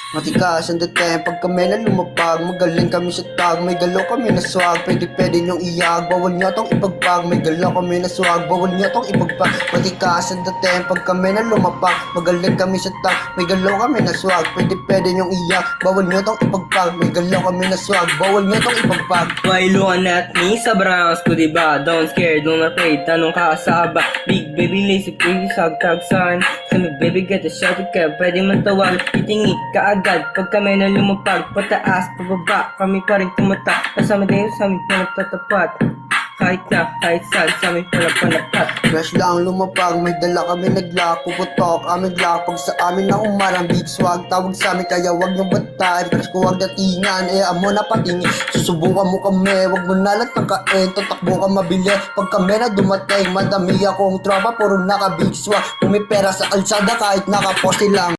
Matikas ang dating pag kami na lumapag. Magaling kami sa tag, may galaw kami na swag. Pwede nyong iyag, bawal nyo tong ipagpag. May galaw kami na swag, bawal nyo tong ipagpag. Matikas ang dating pag kami na lumapag. Magaling kami sa tag, may galaw kami na swag. Pwede nyong iyag, bawal nyo tong ipagpag. May galaw kami na swag, bawal nyo tong ipagpag. Why looking at me sa brands ko diba? Don't scare, don't afraid, tanong ka sa aba. Big baby lazy, pretty sagtag sign. Sabi baby get a shot ka, pwede man tawag. Titingi ka agad, pag kami na lumapag. Pataas, pababa, kami pa rin tumata. Kasama din sa amin na nagtatapat. Kahit saan sa amin pala panapat. Fresh lang lumapag, may dala kami naglako. Putok, aming lapag sa amin na umarang. Big swag, tawag sa amin kaya wag nyo bataan. Fresh ko wag datingan, amo na patingin. Susubukan mo kami, wag mo na lang tangkain. Tatakbo ka mabili, pag kami na dumating. Madami akong tropa, puro naka big swag. Kung may pera sa kalsada kahit nakaposte lang.